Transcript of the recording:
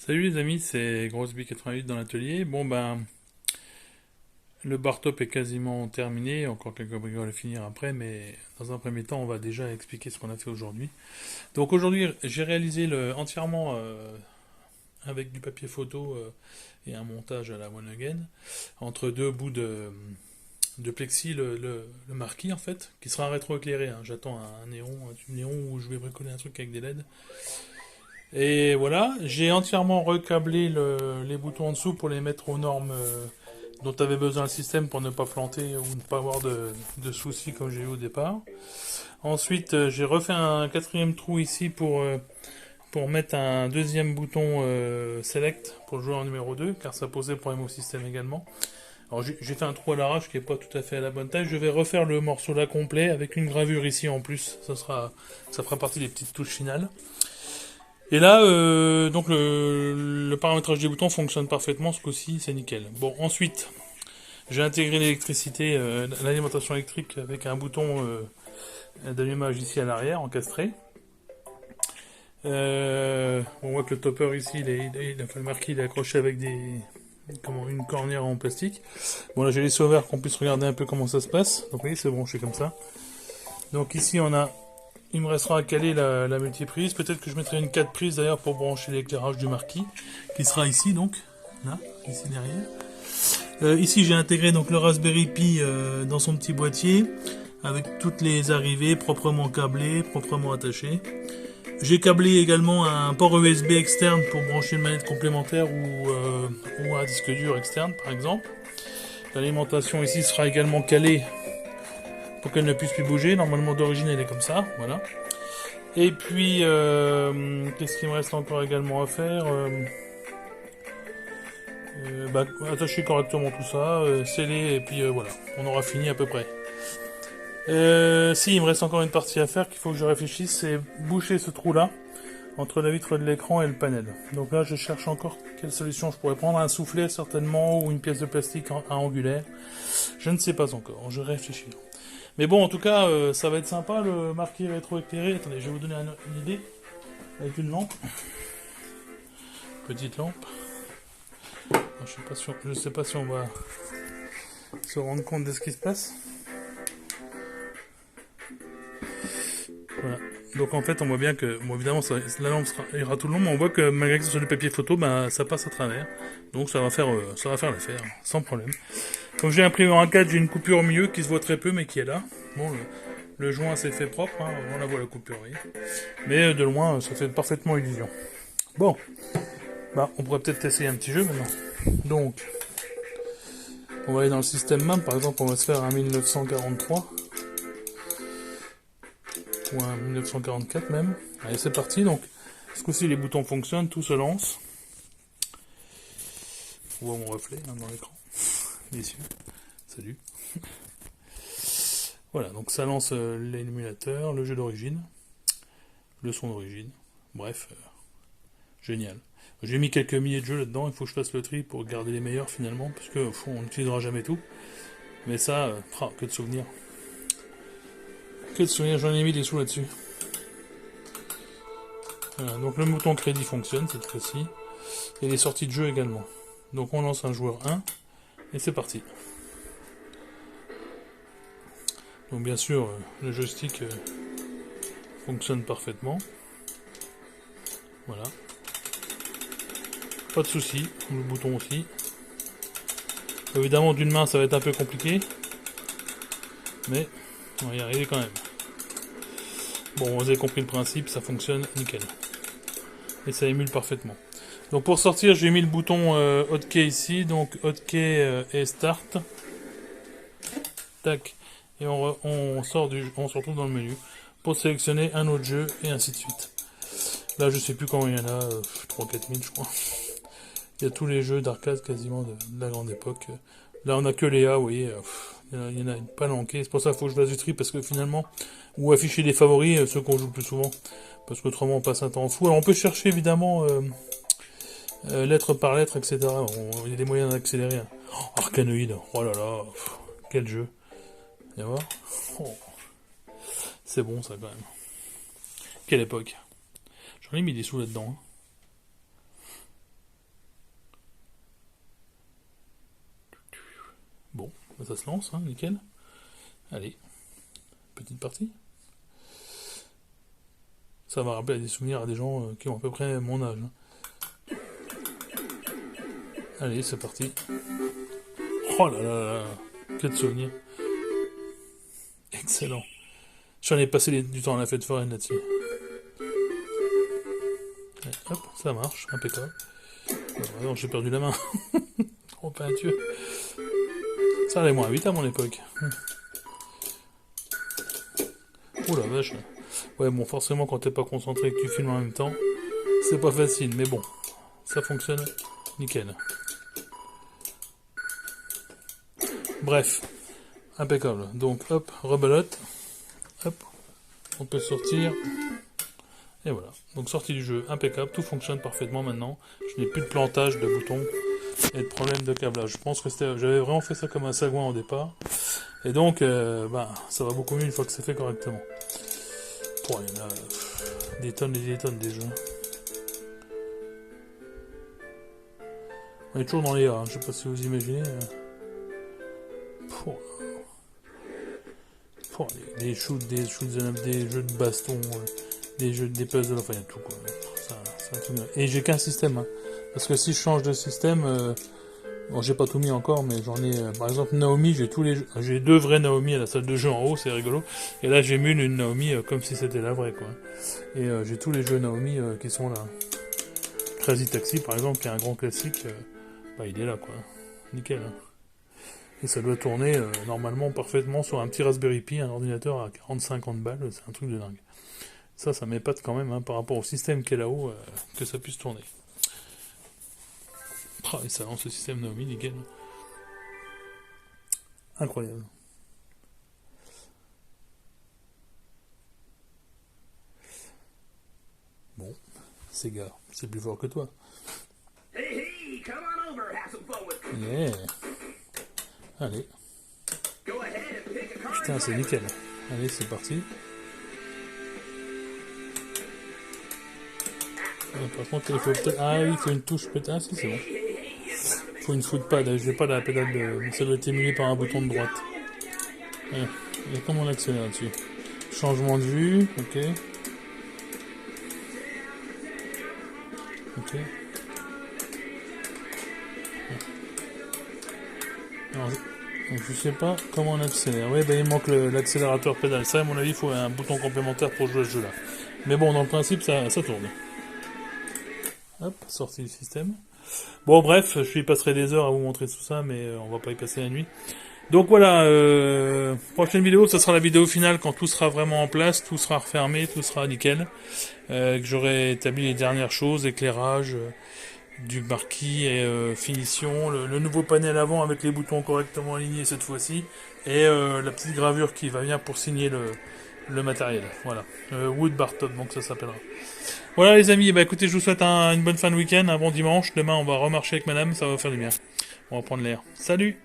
Salut les amis, c'est Grossby88 dans l'atelier. Bon ben, le bar top est quasiment terminé, encore quelques bricoles à finir après, mais dans un premier temps, on va déjà expliquer ce qu'on a fait aujourd'hui. Donc aujourd'hui, j'ai réalisé entièrement avec du papier photo et un montage à la one again, entre deux bouts de plexi, le marquis en fait, qui sera rétroéclairé, hein. J'attends un tube néon où je vais bricoler un truc avec des LED. Et voilà, j'ai entièrement recablé les boutons en dessous pour les mettre aux normes dont avait besoin le système pour ne pas planter ou ne pas avoir de soucis comme j'ai eu au départ. Ensuite, j'ai refait un quatrième trou ici pour mettre un deuxième bouton select pour le joueur en numéro 2 car ça posait problème au système également. Alors j'ai fait un trou à l'arrache qui est pas tout à fait à la bonne taille. Je vais refaire le morceau là complet avec une gravure ici en plus. Ça fera partie des petites touches finales. Et là, donc le paramétrage des boutons fonctionne parfaitement, ce coup-ci, c'est nickel. Bon, ensuite, j'ai intégré l'électricité, l'alimentation électrique avec un bouton d'allumage ici à l'arrière, encastré. On voit que le topper ici, enfin, le marquis, il est accroché avec une cornière en plastique. Bon, là, j'ai laissé ouvert qu'on puisse regarder un peu comment ça se passe. Donc, oui, c'est branché comme ça. Donc, ici, il me restera à caler la multiprise. Peut-être que je mettrai une 4 prises d'ailleurs pour brancher l'éclairage du marquis, qui sera ici donc, là, ici derrière. Ici j'ai intégré donc le Raspberry Pi dans son petit boîtier, avec toutes les arrivées proprement câblées, proprement attachées. J'ai câblé également un port USB externe pour brancher une manette complémentaire ou un disque dur externe par exemple. L'alimentation ici sera également calée pour qu'elle ne puisse plus bouger. Normalement d'origine elle est comme ça, voilà. Et puis, qu'est-ce qu'il me reste encore également à faire attacher correctement tout ça, sceller, et puis voilà, on aura fini à peu près. Si, il me reste encore une partie à faire qu'il faut que je réfléchisse, c'est boucher ce trou-là, entre la vitre de l'écran et le panel. Donc là, je cherche encore quelle solution je pourrais prendre, un soufflet certainement, ou une pièce de plastique à angulaire. Je ne sais pas encore, je réfléchis. Mais bon, en tout cas, ça va être sympa, le marqué rétroéclairé. Attendez, je vais vous donner une idée, avec une lampe. Petite lampe. Je sais pas si on va se rendre compte de ce qui se passe. Voilà. Donc en fait, on voit bien que, bon évidemment, la lampe ira tout le long, mais on voit que malgré que ce soit du papier photo, ça passe à travers. Donc ça va faire l'affaire, sans problème. Comme j'ai imprimé en A4, j'ai une coupure au milieu qui se voit très peu, mais qui est là. Bon, le joint s'est fait propre, hein, on la voit la coupure, vous voyez. Mais de loin, ça fait parfaitement illusion. Bon, on pourrait peut-être essayer un petit jeu maintenant. Donc, on va aller dans le système MAM, par exemple, on va se faire un 1943. Ou un 1944 même. Allez, c'est parti. Donc, ce coup-ci, les boutons fonctionnent, tout se lance. On voit mon reflet dans l'écran. Messieurs, salut. Voilà, donc ça lance l'émulateur, le jeu d'origine, le son d'origine. Bref, génial. J'ai mis quelques milliers de jeux là-dedans, il faut que je fasse le tri pour garder les meilleurs finalement, parce que on n'utilisera jamais tout. Mais ça, que de souvenirs. Que de souvenirs, j'en ai mis des sous là-dessus. Voilà, donc le bouton crédit fonctionne cette fois-ci. Et les sorties de jeu également. Donc on lance un joueur 1, et c'est parti. Donc bien sûr, le joystick fonctionne parfaitement. Voilà. Pas de soucis, le bouton aussi. Évidemment d'une main ça va être un peu compliqué. Mais on va y arriver quand même. Bon, vous avez compris le principe, ça fonctionne nickel. Et ça émule parfaitement. Donc pour sortir, j'ai mis le bouton hotkey ici, donc hotkey et start. Tac. Et on se retrouve dans le menu pour sélectionner un autre jeu et ainsi de suite. Là, je sais plus combien il y en a, 3-4 000 je crois. Il y a tous les jeux d'arcade quasiment de la grande époque. Là, on a que les A, vous voyez. Il y en a une palanquée. C'est pour ça qu'il faut que je fasse du tri parce que finalement, ou afficher les favoris, ceux qu'on joue le plus souvent. Parce qu'autrement, on passe un temps fou. Alors, on peut chercher évidemment lettre par lettre, etc. Il y a des moyens d'accélérer. Hein. Oh, Arcanoïde, oh là là, quel jeu. Viens voir. Oh. C'est bon ça quand même. Quelle époque. J'en ai mis des sous là-dedans. Hein. Ça se lance, hein, nickel. Allez, petite partie. Ça va rappeler des souvenirs à des gens qui ont à peu près mon âge. Hein. Allez, c'est parti. Oh là là là, quel souvenir. Excellent. J'en ai passé du temps à la fête foraine là-dessus. Hop, ça marche, impeccable. Non, j'ai perdu la main. Trop peinture. Ça allait moins vite à mon époque. Oh la vache. Ouais, bon, forcément, quand t'es pas concentré et que tu filmes en même temps, c'est pas facile, mais bon, ça fonctionne nickel. Bref, impeccable. Donc, hop, rebelote. Hop, on peut sortir. Et voilà. Donc, sortie du jeu, impeccable. Tout fonctionne parfaitement maintenant. Je n'ai plus de plantage de boutons et de problème de câblage. Je pense que j'avais vraiment fait ça comme un sagouin au départ. Et donc, ça va beaucoup mieux une fois que c'est fait correctement. Il y en a des tonnes et des tonnes déjà. On est toujours dans les A, hein. Je sais pas si vous imaginez. Des shoots, des jeux de baston, des puzzles, enfin il y a tout quoi. C'est un truc de... Et j'ai qu'un système, hein. Parce que si je change de système, bon j'ai pas tout mis encore, mais j'en ai, par exemple Naomi, j'ai 2 vraies Naomi à la salle de jeu en haut, c'est rigolo. Et là j'émule une Naomi comme si c'était la vraie quoi. Et j'ai tous les jeux Naomi qui sont là. Crazy Taxi par exemple, qui est un grand classique, il est là quoi. Nickel. Hein. Et ça doit tourner normalement parfaitement sur un petit Raspberry Pi, un ordinateur à 40-50 balles, c'est un truc de dingue. Ça m'épate quand même hein, par rapport au système qui est là-haut, que ça puisse tourner. Oh, et ça lance le système Naomi, nickel. Incroyable. Bon, Sega, c'est plus fort que toi. Yeah. Allez. Putain, c'est nickel. Allez, c'est parti. Par contre, il faut peut-être... Ah oui, il faut une touche peut-être... Ah si, c'est bon. Il faut une footpad. Je n'ai pas la pédale de... Ça doit être émulé par un bouton de droite. Ouais. Il y a comme on accélère là-dessus. Changement de vue. Ok. Ok. Alors, je sais pas comment on accélère. Oui, il manque l'accélérateur pédale. Ça, à mon avis, il faut un bouton complémentaire pour jouer à ce jeu-là. Mais bon, dans le principe, ça tourne. Hop, sortie du système. Bon, bref, je y passerai des heures à vous montrer tout ça, mais on va pas y passer la nuit. Donc voilà, prochaine vidéo, ça sera la vidéo finale quand tout sera vraiment en place, tout sera refermé, tout sera nickel. Que j'aurai établi les dernières choses, éclairage du marquis et finition, le nouveau panel avant avec les boutons correctement alignés cette fois-ci, et la petite gravure qui va venir pour signer le matériel. Voilà, Wood Bartop, donc ça s'appellera. Voilà les amis, écoutez, je vous souhaite une bonne fin de week-end, un bon dimanche. Demain on va remarcher avec madame, ça va faire du bien. On va prendre l'air. Salut!